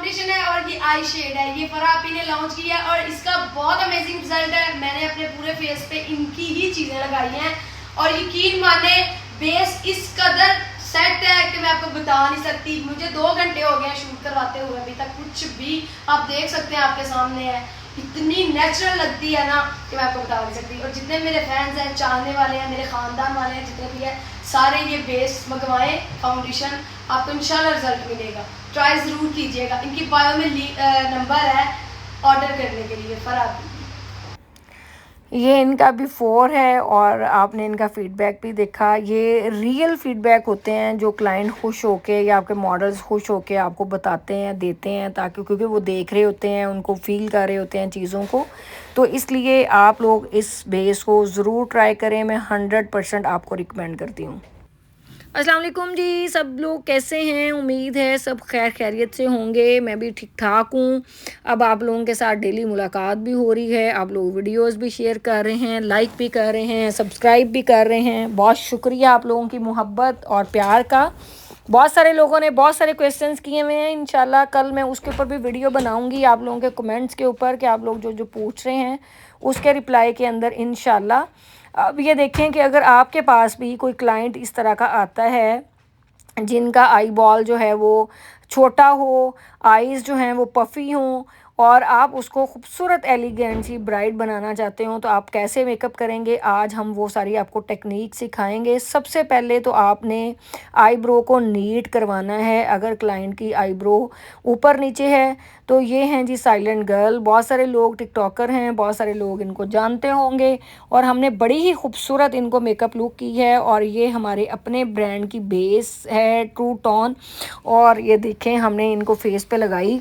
Foundation है और ये आई शेड है, ये फराह आपी ने लॉन्च किया है और इसका बहुत अमेजिंग रिजल्ट है। मैंने अपने पूरे फेस पे इनकी ही चीज़ें लगाई हैं और यकीन माने बेस इस कदर सेट है कि मैं आपको बता नहीं सकती। मुझे 2 घंटे हो गए शूट करवाते हुए, अभी तक कुछ भी आप देख सकते हैं आपके सामने है। इतनी नेचुरल लगती है ना कि मैं आपको बता नहीं सकती। और जितने मेरे फैंस हैं, चाहने वाले हैं, मेरे ख़ानदान वाले हैं, जितने भी हैं, सारे ये बेस मंगवाएं फाउंडेशन, आपको इंशाल्लाह रिजल्ट मिलेगा। ट्राई ज़रूर कीजिएगा। इनकी बायो में नंबर है ऑर्डर करने के लिए फराह। ये इनका बिफ़ोर है और आपने इनका फ़ीडबैक भी देखा। ये रियल फ़ीडबैक होते हैं जो क्लाइंट खुश होके या आपके मॉडल्स खुश होके आपको बताते हैं, देते हैं, ताकि क्योंकि वो देख रहे होते हैं, उनको फ़ील कर रहे होते हैं चीज़ों को। तो इसलिए आप लोग इस बेस को ज़रूर ट्राई करें। मैं 100% आपको रिकमेंड करती हूँ। अस्सलाम वालेकुम जी, सब लोग कैसे हैं? उम्मीद है सब खैर खैरियत से होंगे। मैं भी ठीक ठाक हूँ। अब आप लोगों के साथ डेली मुलाकात भी हो रही है, आप लोग वीडियोस भी शेयर कर रहे हैं, लाइक भी कर रहे हैं, सब्सक्राइब भी कर रहे हैं। बहुत शुक्रिया आप लोगों की मोहब्बत और प्यार का। बहुत सारे लोगों ने बहुत सारे क्वेश्चंस किए हुए हैं। इंशाल्लाह कल मैं उसके ऊपर भी वीडियो बनाऊंगी, आप लोगों के कमेंट्स के ऊपर कि आप लोग जो जो पूछ रहे हैं उसके रिप्लाई के अंदर इंशाल्लाह। अब ये देखें कि अगर आपके पास भी कोई क्लाइंट इस तरह का आता है जिनका आई बॉल जो है वो छोटा हो, आईज़ जो हैं वो पफ़ी हों और आप उसको खूबसूरत एलिगेंट सी ब्राइड बनाना चाहते हो, तो आप कैसे मेकअप करेंगे, आज हम वो सारी आपको टेक्निक सिखाएंगे। सबसे पहले तो आपने आईब्रो को नीट करवाना है। अगर क्लाइंट की आईब्रो ऊपर नीचे है तो ये हैं जी साइलेंट गर्ल। बहुत सारे लोग टिकटॉकर हैं, बहुत सारे लोग इनको जानते होंगे और हमने बड़ी ही खूबसूरत इनको मेकअप लुक की है और ये हमारे अपने ब्रांड की बेस है ट्रू टोन। और ये देखें हमने इनको फेस पे लगाई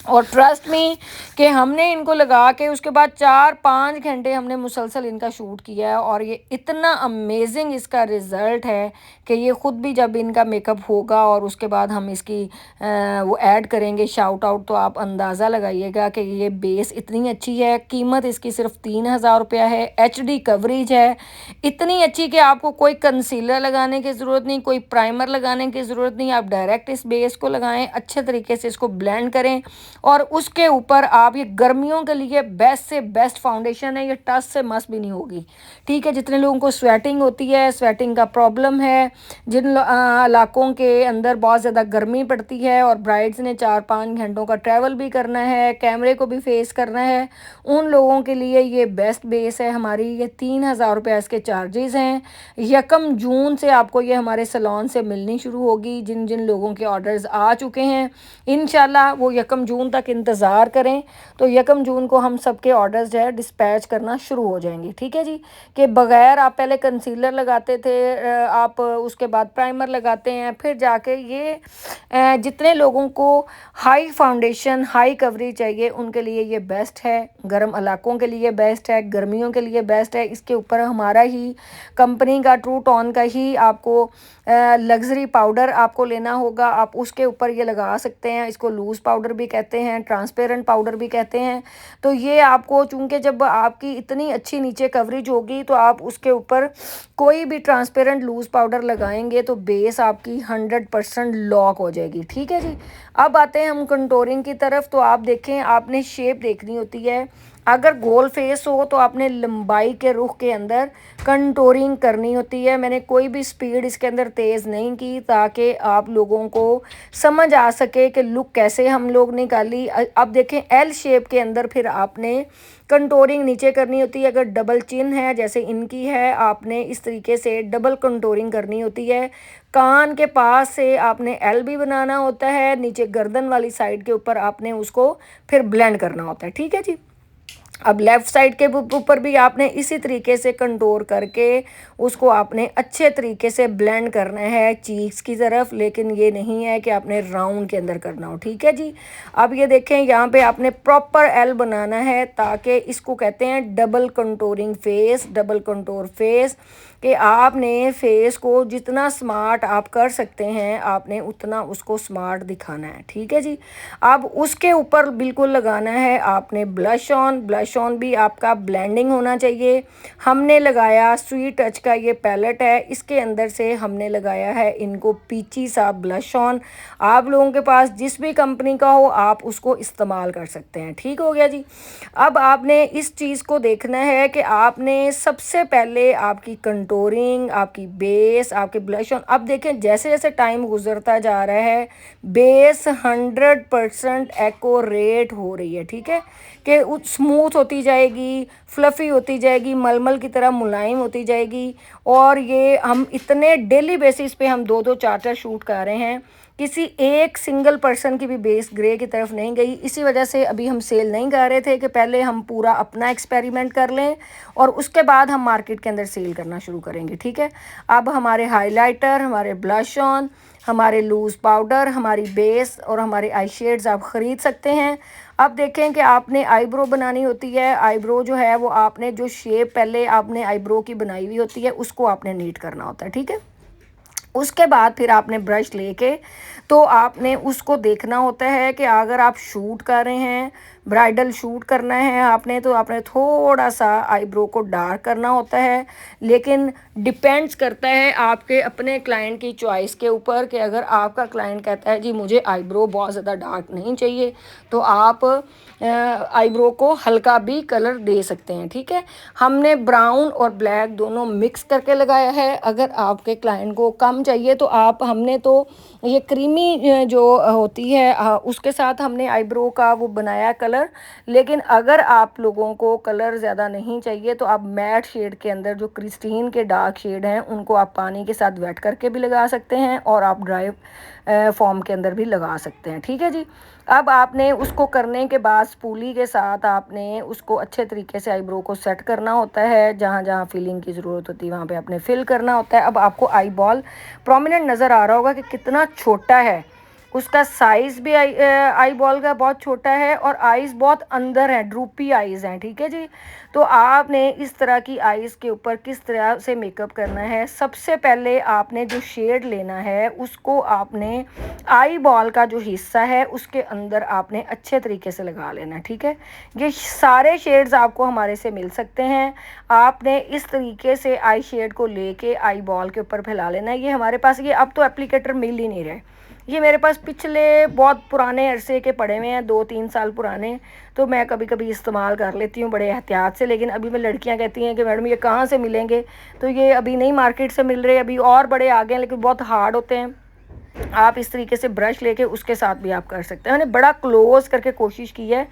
और ट्रस्ट मी कि हमने इनको लगा के उसके बाद 4-5 घंटे हमने मुसलसल इनका शूट किया है और ये इतना अमेजिंग इसका रिज़ल्ट है कि ये ख़ुद भी जब इनका मेकअप होगा और उसके बाद हम इसकी वो ऐड करेंगे शाउट आउट, तो आप अंदाज़ा लगाइएगा कि ये बेस इतनी अच्छी है। कीमत इसकी सिर्फ 3000 रुपया है। HD कवरेज है इतनी अच्छी कि आपको कोई कंसीलर लगाने की ज़रूरत नहीं, कोई प्राइमर लगाने की ज़रूरत नहीं। आप डायरेक्ट इस बेस को लगाएं, अच्छे तरीके से इसको ब्लेंड करें और उसके ऊपर आप, ये गर्मियों के लिए बेस्ट से बेस्ट फाउंडेशन है। ये टच से मस भी नहीं होगी, ठीक है। जितने लोगों को स्वेटिंग होती है, स्वेटिंग का प्रॉब्लम है, जिन इलाकों के अंदर बहुत ज़्यादा गर्मी पड़ती है और ब्राइड्स ने 4-5 घंटों का ट्रैवल भी करना है, कैमरे को भी फेस करना है, उन लोगों के लिए ये बेस्ट बेस है हमारी। ये 3000 रुपये इसके चार्जेस हैं। 1 जून से आपको ये हमारे सैलून से मिलनी शुरू होगी। जिन जिन लोगों के ऑर्डर्स आ चुके हैं इंशाल्लाह वो 1 जून तक इंतज़ार करें, तो 1 जून को हम सबके ऑर्डर्स जो है डिस्पैच करना शुरू हो जाएंगे, ठीक है जी। कि बग़ैर आप पहले कंसीलर लगाते थे, आप उसके बाद प्राइमर लगाते हैं, फिर जाके ये जितने लोगों को हाई फाउंडेशन हाई कवरेज चाहिए उनके लिए ये बेस्ट है। गर्म इलाकों के लिए बेस्ट है, गर्मियों के लिए बेस्ट है। इसके ऊपर हमारा ही कंपनी का ट्रू टोन का ही आपको लग्जरी पाउडर आपको लेना होगा, आप उसके ऊपर ये लगा सकते हैं। इसको लूज़ पाउडर भी कहते हैं, ट्रांसपेरेंट पाउडर भी कहते हैं। तो ये आपको, चूँकि जब आपकी इतनी अच्छी नीचे कवरेज होगी तो आप उसके ऊपर कोई भी ट्रांसपेरेंट लूज़ पाउडर लगाएंगे तो बेस आपकी 100% लॉक हो जाएगी, ठीक है जी। अब आते हैं हम कंटोरिंग की तरफ। तो आप देखें, आपने शेप देखनी होती है। अगर गोल फेस हो तो आपने लंबाई के रुख के अंदर कंटोरिंग करनी होती है। मैंने कोई भी स्पीड इसके अंदर तेज़ नहीं की ताकि आप लोगों को समझ आ सके कि लुक कैसे हम लोग निकाली। अब देखें एल शेप के अंदर फिर आपने कंटोरिंग नीचे करनी होती है। अगर डबल चिन है जैसे इनकी है, आपने इस तरीके से डबल कंटोरिंग करनी होती है। कान के पास से आपने एल भी बनाना होता है, नीचे गर्दन वाली साइड के ऊपर आपने उसको फिर ब्लेंड करना होता है, ठीक है जी। अब लेफ़्ट साइड के ऊपर भी आपने इसी तरीके से कंटोर करके उसको आपने अच्छे तरीके से ब्लेंड करना है चीक्स की तरफ, लेकिन ये नहीं है कि आपने राउंड के अंदर करना हो, ठीक है जी। अब ये देखें, यहाँ पे आपने प्रॉपर एल बनाना है ताकि इसको कहते हैं double contouring face, double contour face, कि आपने फेस को जितना स्मार्ट आप कर सकते हैं आपने उतना उसको स्मार्ट दिखाना है, ठीक है जी। अब उसके ऊपर बिल्कुल लगाना है आपने ब्लश ऑन। ब्लश ऑन भी आपका ब्लेंडिंग होना चाहिए। हमने लगाया स्वीट टच का ये पैलेट है, इसके अंदर से हमने लगाया है इनको पीची सा ब्लश ऑन। आप लोगों के पास जिस भी कंपनी का हो आप उसको इस्तेमाल कर सकते हैं, ठीक हो गया जी। अब आपने इस चीज़ को देखना है कि आपने सबसे पहले आपकी कंटूरिंग, आपकी बेस, आपके ब्लश ऑन, अब देखें जैसे जैसे टाइम गुजरता जा रहा है बेस 100% एक्यूरेट हो रही है, ठीक है, कि स्मूथ होती जाएगी, फ्लफ़ी होती जाएगी, मलमल की तरह मुलायम होती जाएगी। और ये हम इतने डेली बेसिस पे हम 2-2 4-4 शूट कर रहे हैं, किसी एक सिंगल पर्सन की भी बेस ग्रे की तरफ नहीं गई। इसी वजह से अभी हम सेल नहीं कर रहे थे कि पहले हम पूरा अपना एक्सपेरिमेंट कर लें और उसके बाद हम मार्केट के अंदर सेल करना शुरू करेंगे, ठीक है। अब हमारे हाइलाइटर, हमारे ब्लश ऑन, हमारे लूज़ पाउडर, हमारी बेस और हमारे आई शेड्स आप ख़रीद सकते हैं। अब देखें कि आपने आईब्रो बनानी होती है। आईब्रो जो है वो आपने जो शेप पहले आपने आईब्रो की बनाई हुई होती है उसको आपने नीट करना होता है, ठीक है। उसके बाद फिर आपने ब्रश लेके तो आपने उसको देखना होता है कि अगर आप शूट कर रहे हैं, ब्राइडल शूट करना है आपने, तो आपने थोड़ा सा आईब्रो को डार्क करना होता है। लेकिन डिपेंड्स करता है आपके अपने क्लाइंट की चॉइस के ऊपर कि अगर आपका क्लाइंट कहता है जी मुझे आईब्रो बहुत ज़्यादा डार्क नहीं चाहिए तो आप आईब्रो को हल्का भी कलर दे सकते हैं, ठीक है। हमने ब्राउन और ब्लैक दोनों मिक्स करके लगाया है। अगर आपके क्लाइंट को कम चाहिए तो हमने तो ये क्रीमी जो होती है उसके साथ हमने आईब्रो का वो बनाया कलर। लेकिन अगर आप लोगों को कलर ज़्यादा नहीं चाहिए तो आप मैट शेड के अंदर जो क्रिस्टीन के डार्क शेड हैं उनको आप पानी के साथ वेट करके भी लगा सकते हैं और आप ड्राई फॉर्म के अंदर भी लगा सकते हैं, ठीक है जी। अब आपने उसको करने के बाद स्पूली के साथ आपने उसको अच्छे तरीके से आईब्रो को सेट करना होता है। जहाँ जहाँ फिलिंग की ज़रूरत होती है वहाँ पे आपने फिल करना होता है। अब आपको आई बॉल प्रोमिनेंट नज़र आ रहा होगा कि कितना छोटा है, उसका साइज़ भी आई बॉल का बहुत छोटा है और आइज़ बहुत अंदर है, ड्रूपी आइज़ हैं, ठीक है जी। तो आपने इस तरह की आइज़ के ऊपर किस तरह से मेकअप करना है, सबसे पहले आपने जो शेड लेना है उसको आपने आई बॉल का जो हिस्सा है उसके अंदर आपने अच्छे तरीके से लगा लेना, ठीक है। ये सारे शेड्स आपको हमारे से मिल सकते हैं। आपने इस तरीके से आई शेड को लेके आई बॉल के ऊपर फैला लेना है। ये हमारे पास ये अब तो एप्लीकेटर मिल ही नहीं रहे, ये मेरे पास पिछले बहुत पुराने अरसे के पड़े हुए हैं, 2-3 साल पुराने, तो मैं कभी कभी इस्तेमाल कर लेती हूँ बड़े एहतियात से। लेकिन अभी मैं लड़कियाँ कहती हैं कि मैडम ये कहाँ से मिलेंगे, तो ये अभी नहीं मार्केट से मिल रहे, अभी और बड़े आ गए हैं लेकिन बहुत हार्ड होते हैं। आप इस तरीके से ब्रश लेके उसके साथ भी आप कर सकते हैं। मैंने बड़ा क्लोज करके कोशिश की है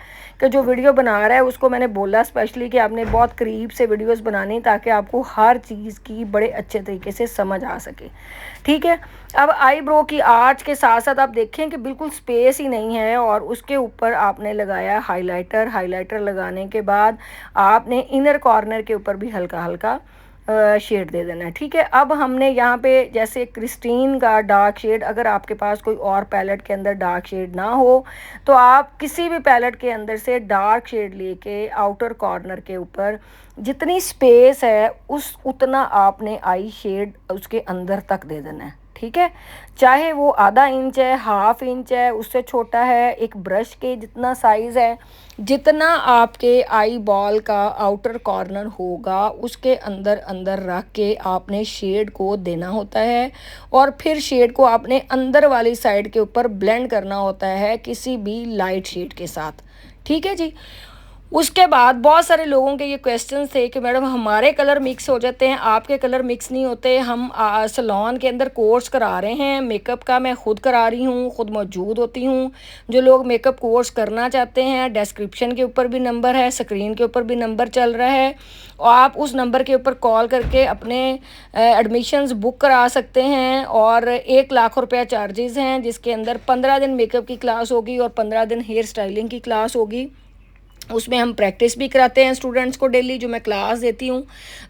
कि जो वीडियो बना रहा है उसको मैंने बोला स्पेशली कि आपने बहुत करीब से वीडियोस बनानी ताकि आपको हर चीज़ की बड़े अच्छे तरीके से समझ आ सके, ठीक है। अब आईब्रो की आर्च के साथ साथ आप देखें कि बिल्कुल स्पेस ही नहीं है और उसके ऊपर आपने लगाया हाइलाइटर। हाइलाइटर लगाने के बाद आपने इनर कॉर्नर के ऊपर भी हल्का हल्का शेड दे देना है, ठीक है। अब हमने यहाँ पे जैसे क्रिस्टीन का डार्क शेड, अगर आपके पास कोई और पैलेट के अंदर डार्क शेड ना हो तो आप किसी भी पैलेट के अंदर से डार्क शेड लेके आउटर कॉर्नर के ऊपर जितनी स्पेस है उतना आपने आई शेड उसके अंदर तक दे देना है, ठीक है। चाहे वो आधा इंच है, हाफ इंच है, उससे छोटा है, एक ब्रश के जितना साइज़ है, जितना आपके आई बॉल का आउटर कॉर्नर होगा उसके अंदर अंदर रख के आपने शेड को देना होता है। और फिर शेड को आपने अंदर वाली साइड के ऊपर ब्लेंड करना होता है किसी भी लाइट शेड के साथ, ठीक है जी। उसके बाद बहुत सारे लोगों के ये क्वेश्चन थे कि मैडम हमारे कलर मिक्स हो जाते हैं, आपके कलर मिक्स नहीं होते। हम सैलून के अंदर कोर्स करा रहे हैं मेकअप का, मैं ख़ुद करा रही हूँ, ख़ुद मौजूद होती हूँ। जो लोग मेकअप कोर्स करना चाहते हैं डिस्क्रिप्शन के ऊपर भी नंबर है, स्क्रीन के ऊपर भी नंबर चल रहा है, और आप उस नंबर के ऊपर कॉल करके अपने एडमिशन्स बुक करा सकते हैं। और 1 लाख रुपया चार्जेज़ हैं जिसके अंदर 15 दिन मेकअप की क्लास होगी और 15 दिन हेयर स्टाइलिंग की क्लास होगी। उसमें हम प्रैक्टिस भी कराते हैं स्टूडेंट्स को डेली, जो मैं क्लास देती हूँ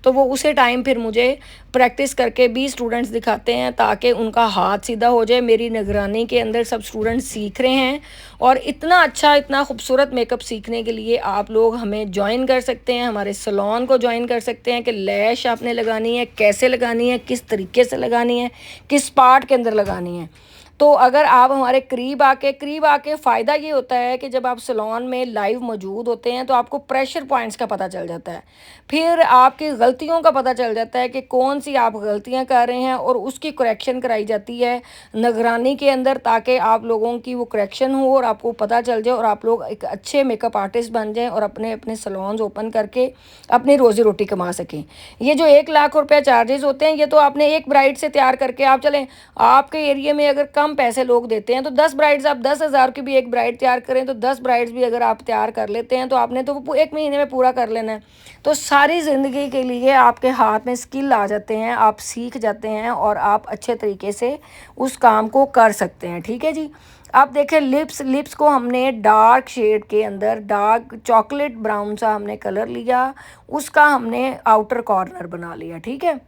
तो वो उसी टाइम फिर मुझे प्रैक्टिस करके भी स्टूडेंट्स दिखाते हैं ताकि उनका हाथ सीधा हो जाए। मेरी निगरानी के अंदर सब स्टूडेंट्स सीख रहे हैं और इतना अच्छा, इतना खूबसूरत मेकअप सीखने के लिए आप लोग हमें ज्वाइन कर सकते हैं, हमारे सैलून को ज्वाइन कर सकते हैं कि लैश आपने लगानी है, कैसे लगानी है, किस तरीके से लगानी है, किस पार्ट के अंदर लगानी है। तो अगर आप हमारे करीब आके फ़ायदा ये होता है कि जब आप सैलून में लाइव मौजूद होते हैं तो आपको प्रेशर पॉइंट्स का पता चल जाता है, फिर आपकी गलतियों का पता चल जाता है कि कौन सी आप गलतियां कर रहे हैं और उसकी करेक्शन कराई जाती है निगरानी के अंदर, ताकि आप लोगों की वो करेक्शन हो और आपको पता चल जाए और आप लोग एक अच्छे मेकअप आर्टिस्ट बन जाएं और अपने अपने सैलून्स ओपन करके अपनी रोज़ी रोटी कमा सकें। ये जो 1 लाख रुपये चार्जेस होते हैं, ये तो आपने एक ब्राइड से तैयार करके आप चलें, आपके एरिया में अगर कम पैसे लोग देते हैं तो 10 ब्राइड्स, आप 10,000 की भी एक ब्राइड तैयार करें तो 10 ब्राइड्स भी अगर आप तैयार कर लेते हैं तो आपने तो वो 1 महीने में पूरा कर लेना है। तो सारी ज़िंदगी के लिए आपके हाथ में स्किल आ जाते हैं, आप सीख जाते हैं और आप अच्छे तरीके से उस काम को कर सकते हैं। ठीक है जी। अब देखें लिप्स को हमने डार्क शेड के अंदर, डार्क चॉकलेट ब्राउन सा हमने कलर लिया, उसका हमने आउटर कॉर्नर बना लिया। ठीक है,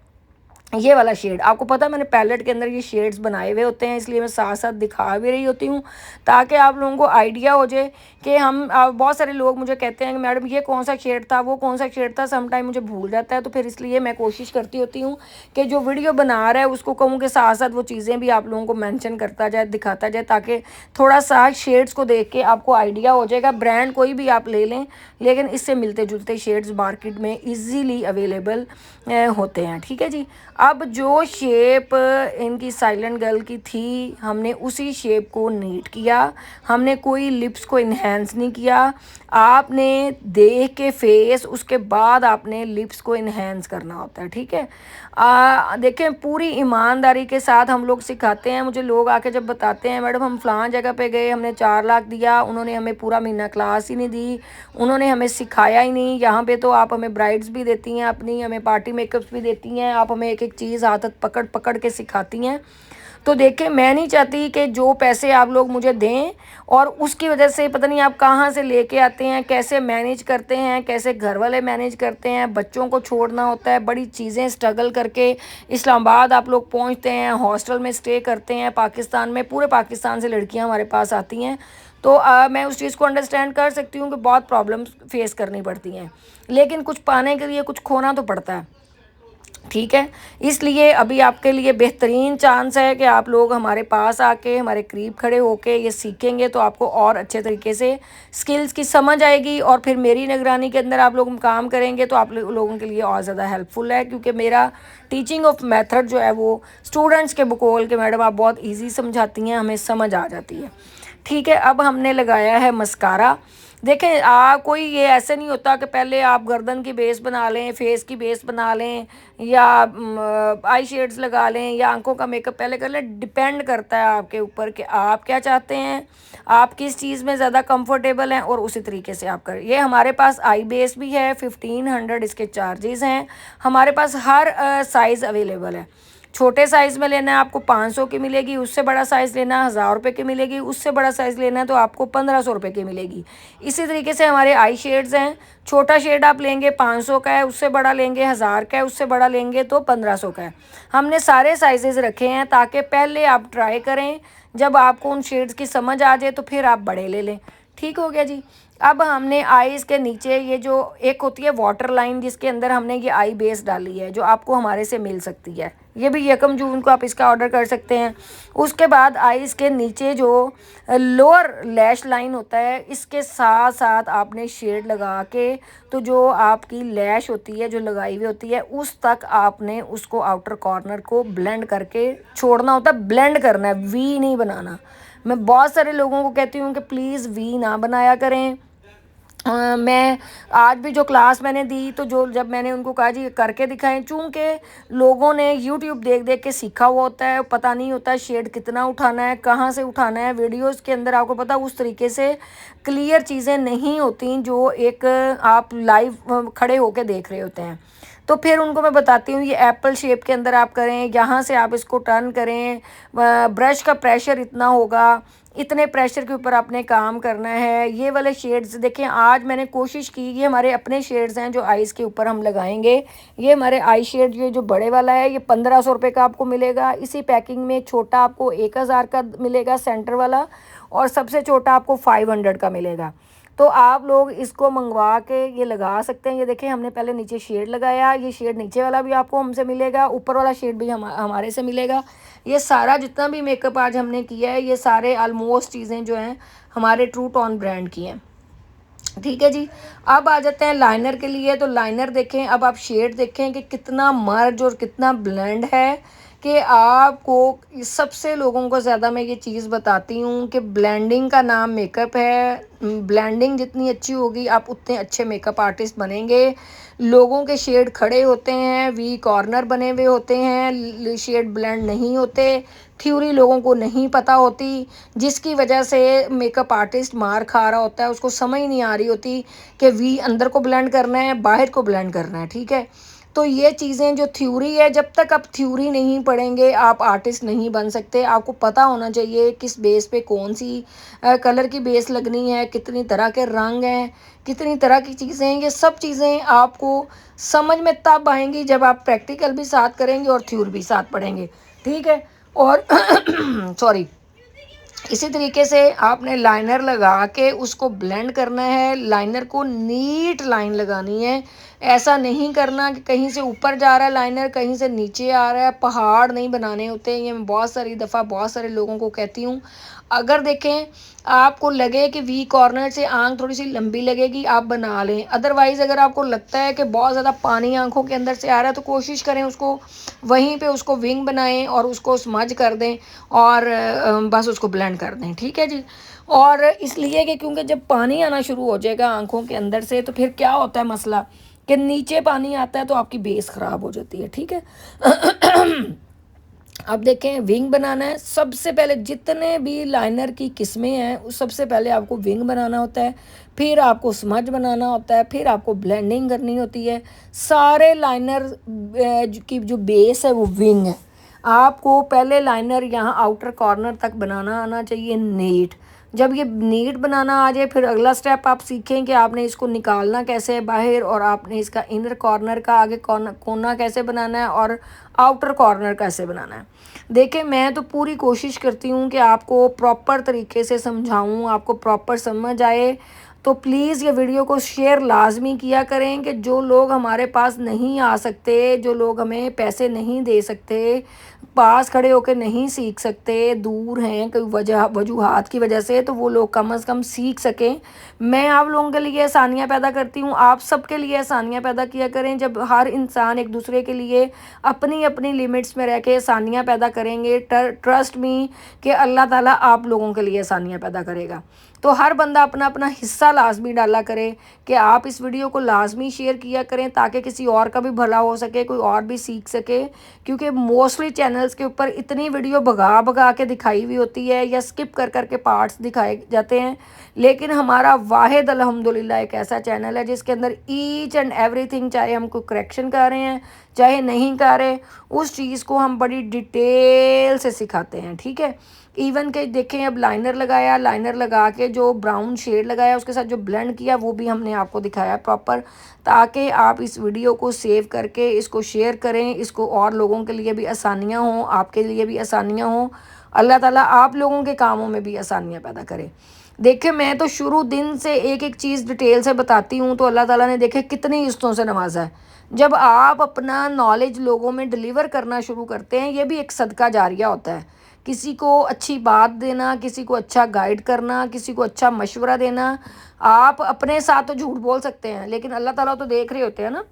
ये वाला शेड आपको पता है मैंने पैलेट के अंदर ये शेड्स बनाए हुए होते हैं, इसलिए मैं साथ साथ दिखा भी रही होती हूँ ताकि आप लोगों को आइडिया हो जाए कि हम बहुत सारे लोग मुझे कहते हैं कि मैडम ये कौन सा शेड था, वो कौन सा शेड था, सम टाइम मुझे भूल जाता है। तो फिर इसलिए मैं कोशिश करती होती हूँ कि जो वीडियो बना रहा है उसको कहूँ कि साथ साथ वो चीज़ें भी आप लोगों को मेंशन करता जाए, दिखाता जाए, ताकि थोड़ा सा शेड्स को देख के आपको आइडिया हो जाएगा। ब्रांड कोई भी आप ले लें, लेकिन इससे मिलते जुलते शेड्स मार्केट में ईजीली अवेलेबल होते हैं। ठीक है जी। अब जो शेप इनकी साइलेंट गर्ल की थी, हमने उसी शेप को नीट किया, हमने कोई लिप्स को इन्हेंस नहीं किया। आपने देख के फेस, उसके बाद आपने लिप्स को इन्हेंस करना होता है। ठीक है। देखें, पूरी ईमानदारी के साथ हम लोग सिखाते हैं। मुझे लोग आके जब बताते हैं मैडम हम फ़लाँ जगह पे गए, हमने 4 लाख दिया, उन्होंने हमें पूरा महीना क्लास ही नहीं दी, उन्होंने हमें सिखाया ही नहीं। यहाँ पे तो आप हमें ब्राइड्स भी देती हैं, अपनी हमें पार्टी मेकअप्स भी देती हैं, आप हमें एक एक चीज़ हाथ पकड़ पकड़ के सिखाती हैं। तो देखें, मैं नहीं चाहती कि जो पैसे आप लोग मुझे दें और उसकी वजह से पता नहीं आप कहाँ से लेके आते हैं, कैसे मैनेज करते हैं, कैसे घर वाले मैनेज करते हैं, बच्चों को छोड़ना होता है, बड़ी चीज़ें स्ट्रगल करके इस्लामाबाद आप लोग पहुँचते हैं, हॉस्टल में स्टे करते हैं। पाकिस्तान में, पूरे पाकिस्तान से लड़कियाँ हमारे पास आती हैं। तो मैं उस चीज़ को अंडरस्टैंड कर सकती हूँ कि बहुत प्रॉब्लम्स फेस करनी पड़ती हैं, लेकिन कुछ पाने के लिए कुछ खोना तो पड़ता है। ठीक है, इसलिए अभी आपके लिए बेहतरीन चांस है कि आप लोग हमारे पास आके, हमारे करीब खड़े होके ये सीखेंगे तो आपको और अच्छे तरीके से स्किल्स की समझ आएगी और फिर मेरी निगरानी के अंदर आप लोग काम करेंगे तो आप लोगों के लिए और ज़्यादा हेल्पफुल है, क्योंकि मेरा टीचिंग ऑफ मेथड जो है वो स्टूडेंट्स के बकौल के मैडम आप बहुत ईजी समझाती हैं, हमें समझ आ जाती है। ठीक है, अब हमने लगाया है मस्कारा। देखें, कोई ये ऐसे नहीं होता कि पहले आप गर्दन की बेस बना लें, फेस की बेस बना लें, या आई शेड्स लगा लें, या आंखों का मेकअप पहले कर लें। डिपेंड करता है आपके ऊपर कि आप क्या चाहते हैं, आप किस चीज़ में ज़्यादा कंफर्टेबल हैं और उसी तरीके से आप करें। ये हमारे पास आई बेस भी है, 1500 इसके चार्जेस हैं। हमारे पास हर साइज़ अवेलेबल है। छोटे साइज़ में लेना है आपको 500 की मिलेगी, उससे बड़ा साइज़ लेना है 1000 रुपये की मिलेगी, उससे बड़ा साइज़ लेना है तो आपको 1500 रुपये की मिलेगी। इसी तरीके से हमारे आई शेड्स हैं। छोटा शेड आप लेंगे 500 का है, उससे बड़ा लेंगे 1000 का है, उससे बड़ा लेंगे तो 1500 का है। हमने सारे साइजेस रखे हैं ताकि पहले आप ट्राई करें, जब आपको उन शेड्स की समझ आ जाए तो फिर आप बड़े ले लें। ठीक हो गया जी। अब हमने आईज़ के नीचे ये जो एक होती है वाटर लाइन, जिसके अंदर हमने ये आई बेस डाली है, जो आपको हमारे से मिल सकती है। ये भी 1 जून को आप इसका ऑर्डर कर सकते हैं। उसके बाद आईज़ के नीचे जो लोअर लैश लाइन होता है, इसके साथ साथ आपने शेड लगा के, तो जो आपकी लैश होती है जो लगाई हुई होती है उस तक आपने उसको आउटर कॉर्नर को ब्लेंड करके छोड़ना होता है। ब्लेंड करना है, वी नहीं बनाना। मैं बहुत सारे लोगों को कहती हूँ कि प्लीज़ वी ना बनाया करें। मैं आज भी जो क्लास मैंने दी, तो जब मैंने उनको कहा जी करके दिखाएं, चूँकि लोगों ने यूट्यूब देख देख के सीखा हुआ होता है, पता नहीं होता है शेड कितना उठाना है, कहाँ से उठाना है। वीडियोस के अंदर आपको पता उस तरीके से क्लियर चीज़ें नहीं होती जो एक आप लाइव खड़े होके देख रहे होते हैं। तो फिर उनको मैं बताती हूँ ये एप्पल शेप के अंदर आप करें, यहाँ से आप इसको टर्न करें, ब्रश का प्रेशर इतना होगा, इतने प्रेशर के ऊपर आपने काम करना है। ये वाले शेड्स देखें, आज मैंने कोशिश की, ये हमारे अपने शेड्स हैं जो आईज़ के ऊपर हम लगाएंगे। ये हमारे आई शेड ये जो बड़े वाला है ये 1500 रुपये का आपको मिलेगा। इसी पैकिंग में छोटा आपको 1000 का मिलेगा सेंटर वाला, और सबसे छोटा आपको 500 का मिलेगा। तो आप लोग इसको मंगवा के ये लगा सकते हैं। ये देखें, हमने पहले नीचे शेड लगाया, ये शेड नीचे वाला भी आपको हमसे मिलेगा, ऊपर वाला शेड भी हमारे से मिलेगा। ये सारा जितना भी मेकअप आज हमने किया है ये सारे ऑलमोस्ट चीज़ें जो हैं हमारे ट्रू टोन ब्रांड की हैं। ठीक है जी, अब आ जाते हैं लाइनर के लिए। तो लाइनर देखें, अब आप शेड देखें कि कितना मर्ज और कितना ब्लेंड है, कि आपको सबसे लोगों को ज़्यादा मैं ये चीज़ बताती हूँ कि ब्लेंडिंग का नाम मेकअप है। ब्लेंडिंग जितनी अच्छी होगी आप उतने अच्छे मेकअप आर्टिस्ट बनेंगे। लोगों के शेड खड़े होते हैं, वी कॉर्नर बने हुए होते हैं, शेड ब्लेंड नहीं होते, थ्योरी लोगों को नहीं पता होती, जिसकी वजह से मेकअप आर्टिस्ट मार खा रहा होता है। उसको समझ नहीं आ रही होती कि वी अंदर को ब्लेंड करना है, बाहर को ब्लेंड करना है। ठीक है, तो ये चीज़ें जो थ्योरी है, जब तक आप थ्योरी नहीं पढ़ेंगे आप आर्टिस्ट नहीं बन सकते। आपको पता होना चाहिए किस बेस पे कौन सी कलर की बेस लगनी है, कितनी तरह के रंग हैं, कितनी तरह की चीज़ें हैं। ये सब चीज़ें आपको समझ में तब आएंगी जब आप प्रैक्टिकल भी साथ करेंगे और थ्योरी भी साथ पढ़ेंगे। ठीक है, और सॉरी, इसी तरीके से आपने लाइनर लगा के उसको ब्लेंड करना है। लाइनर को नीट लाइन लगानी है, ऐसा नहीं करना कि कहीं से ऊपर जा रहा है लाइनर, कहीं से नीचे आ रहा है। पहाड़ नहीं बनाने होते। ये मैं बहुत सारी दफ़ा बहुत सारे लोगों को कहती हूँ। अगर देखें आपको लगे कि वी कॉर्नर से आंख थोड़ी सी लंबी लगेगी, आप बना लें। अदरवाइज़ अगर आपको लगता है कि बहुत ज़्यादा पानी आंखों के अंदर से आ रहा है तो कोशिश करें उसको वहीं पे उसको विंग बनाएं और उसको स्मज कर दें और बस उसको ब्लेंड कर दें। ठीक है जी, और इसलिए कि क्योंकि जब पानी आना शुरू हो जाएगा आंखों के अंदर से तो फिर क्या होता है मसला कि नीचे पानी आता है तो आपकी बेस ख़राब हो जाती है। ठीक है, अब देखें, विंग बनाना है। सबसे पहले जितने भी लाइनर की किस्में हैं उस सबसे पहले आपको विंग बनाना होता है, फिर आपको स्मज बनाना होता है, फिर आपको ब्लेंडिंग करनी होती है। सारे लाइनर की जो बेस है वो विंग है। आपको पहले लाइनर यहाँ आउटर कॉर्नर तक बनाना आना चाहिए नीट। जब ये नीट बनाना आ जाए फिर अगला स्टेप आप सीखें कि आपने इसको निकालना कैसे है बाहर, और आपने इसका इनर कॉर्नर का आगे कोना कैसे बनाना है और आउटर कॉर्नर कैसे बनाना है। देखें, मैं तो पूरी कोशिश करती हूँ कि आपको प्रॉपर तरीके से समझाऊँ, आपको प्रॉपर समझ आए। तो प्लीज़ ये वीडियो को शेयर लाजमी किया करें कि जो लोग हमारे पास नहीं आ सकते, जो लोग हमें पैसे नहीं दे सकते, पास खड़े होकर नहीं सीख सकते, दूर हैं कोई वजूहात की वजह से, तो वो लोग कम से कम सीख सकें। मैं आप लोगों के लिए आसानियाँ पैदा करती हूँ, आप सबके लिए आसानियाँ पैदा किया करें। जब हर इंसान एक दूसरे के लिए अपनी अपनी लिमिट्स में रह के आसानियाँ पैदा करेंगे, ट्रस्ट मी कि अल्लाह ताला आप लोगों के लिए आसानियाँ पैदा करेगा। तो हर बंदा अपना अपना हिस्सा लाजमी डाला करे कि आप इस वीडियो को लाजमी शेयर किया करें ताकि किसी और का भी भला हो सके, कोई और भी सीख सके। क्योंकि मोस्टली चैनल्स के ऊपर इतनी वीडियो भगा भगा के दिखाई हुई होती है या स्किप कर करके पार्ट्स दिखाए जाते हैं, लेकिन हमारा वाहिद अल्हम्दुलिल्लाह एक ऐसा चैनल है जिसके अंदर ईच एंड एवरीथिंग, चाहे हम कोई करेक्शन कर रहे हैं चाहे नहीं कर रहे, उस चीज़ को हम बड़ी डिटेल से सिखाते हैं। ठीक है, इवन के देखें, अब लाइनर लगाया, लाइनर लगा के जो ब्राउन शेड लगाया उसके साथ जो ब्लेंड किया वो भी हमने आपको दिखाया प्रॉपर, ताकि आप इस वीडियो को सेव करके इसको शेयर करें, इसको और लोगों के लिए भी आसानियाँ हों, आपके लिए भी आसानियाँ हों। अल्लाह ताला आप लोगों के कामों में भी आसानियाँ पैदा करे। देखिए, मैं तो शुरू दिन से एक एक चीज़ डिटेल से बताती हूँ, तो अल्लाह ताला ने देखे कितनी हिस्सों से नवाजा है। जब आप अपना नॉलेज लोगों में डिलीवर करना शुरू करते हैं, ये भी एक सदका जारिया होता है। किसी को अच्छी बात देना, किसी को अच्छा गाइड करना, किसी को अच्छा मशवरा देना। आप अपने साथ तो झूठ बोल सकते हैं लेकिन अल्लाह ताला तो देख रहे होते हैं ना।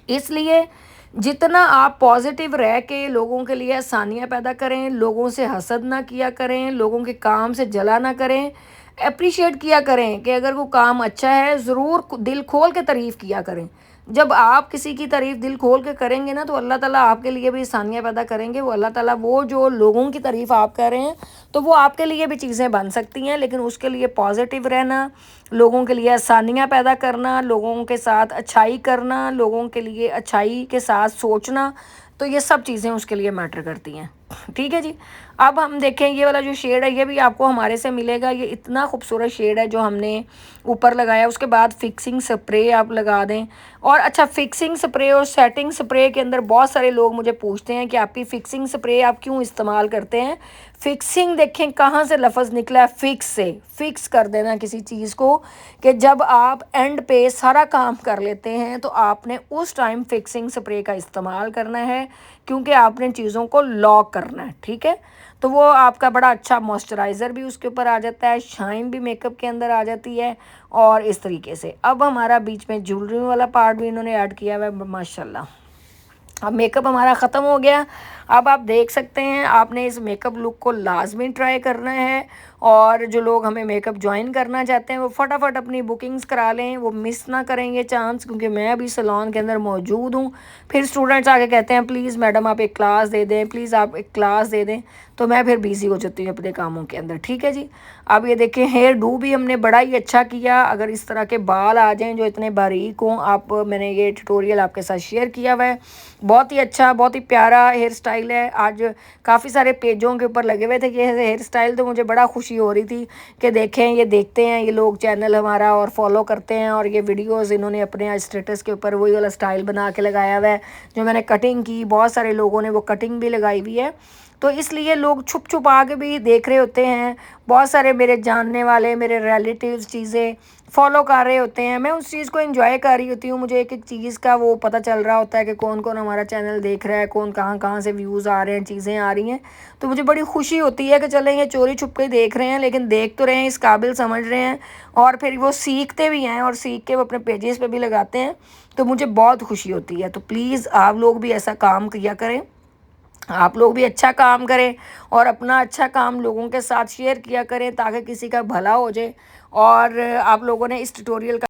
इसलिए जितना आप पॉजिटिव रह के लोगों के लिए आसानियाँ पैदा करें, लोगों से हसद ना किया करें, लोगों के काम से जला ना करें, अप्रिशिएट किया करें कि अगर वो काम अच्छा है ज़रूर दिल खोल के तारीफ़ किया करें। जब आप किसी की तारीफ़ दिल खोल के करेंगे ना तो अल्लाह ताला आपके लिए भी आसानियाँ पैदा करेंगे। वो अल्लाह ताला वो जो लोगों की तारीफ़ आप कर रहे हैं तो वो आपके लिए भी चीज़ें बन सकती हैं, लेकिन उसके लिए पॉजिटिव रहना, लोगों के लिए आसानियाँ पैदा करना, लोगों के साथ अच्छाई करना, लोगों के लिए अच्छाई के साथ सोचना, तो ये सब चीज़ें उसके लिए मैटर करती हैं। ठीक है जी, अब हम देखें ये वाला जो शेड है ये भी आपको हमारे से मिलेगा। ये इतना खूबसूरत शेड है जो हमने ऊपर लगाया। उसके बाद फिक्सिंग स्प्रे आप लगा दें। और अच्छा, फिक्सिंग स्प्रे और सेटिंग स्प्रे के अंदर बहुत सारे लोग मुझे पूछते हैं कि आपकी फिक्सिंग स्प्रे आप क्यों इस्तेमाल करते हैं। फिक्सिंग देखें कहाँ से लफ्ज़ निकला है, फिक्स से। फिक्स कर देना किसी चीज़ को, कि जब आप एंड पे सारा काम कर लेते हैं तो आपने उस टाइम फिक्सिंग स्प्रे का इस्तेमाल करना है, क्योंकि आपने चीज़ों को लॉक करना है, ठीक है। तो वो आपका बड़ा अच्छा मॉइस्चराइज़र भी उसके ऊपर आ जाता है, शाइन भी मेकअप के अंदर आ जाती है। और इस तरीके से अब हमारा बीच में ज्वेलरी वाला पार्ट भी इन्होंने ऐड किया हुआ है माशाल्लाह। अब मेकअप हमारा ख़त्म हो गया। अब आप देख सकते हैं, आपने इस मेकअप लुक को लाजमी ट्राई करना है। और जो लोग हमें मेकअप ज्वाइन करना चाहते हैं वो फटाफट अपनी बुकिंग्स करा लें, वो मिस ना करेंगे चांस, क्योंकि मैं अभी सैलून के अंदर मौजूद हूँ। फिर स्टूडेंट्स आके कहते हैं प्लीज़ मैडम आप एक क्लास दे दें, प्लीज़ आप एक क्लास दे दें, तो मैं फिर बिज़ी हो जाती हूँ अपने कामों के अंदर, ठीक है जी। अब ये देखें, हेयर डू भी हमने बड़ा ही अच्छा किया। अगर इस तरह के बाल आ जाएँ जो इतने बारीक हों, आप मैंने ये ट्यूटोरियल आपके साथ शेयर किया हुआ है। बहुत ही अच्छा, बहुत ही प्यारा हेयर स्टाइल है। आज काफ़ी सारे पेजों के ऊपर लगे हुए थे ये हेयर स्टाइल, तो मुझे बड़ा खुशी हो रही थी कि देखें, ये देखते हैं ये लोग चैनल हमारा और फॉलो करते हैं, और ये वीडियोस इन्होंने अपने स्टेटस के ऊपर वही वाला स्टाइल बना के लगाया हुआ है जो मैंने कटिंग की। बहुत सारे लोगों ने वो कटिंग भी लगाई हुई है, तो इसलिए लोग छुप छुप आके भी देख रहे होते हैं। बहुत सारे मेरे जानने वाले, मेरे रिलेटिव्स चीज़ें फॉलो कर रहे होते हैं। मैं उस चीज़ को एंजॉय कर रही होती हूँ। मुझे एक एक चीज़ का वो पता चल रहा होता है कि कौन कौन हमारा चैनल देख रहा है, कौन कहाँ कहाँ से व्यूज़ आ रहे हैं, चीज़ें आ रही हैं। तो मुझे बड़ी खुशी होती है कि चलें ये चोरी छुप के देख रहे हैं, लेकिन देख तो रहे हैं, इस काबिल समझ रहे हैं, और फिर वो सीखते भी हैं और सीख के वो अपने पेजेस पे भी लगाते हैं। तो मुझे बहुत खुशी होती है। तो प्लीज़ आप लोग भी ऐसा काम किया करें, आप लोग भी अच्छा काम करें और अपना अच्छा काम लोगों के साथ शेयर किया करें, ताकि किसी का भला हो जाए। और आप लोगों ने इस ट्यूटोरियल का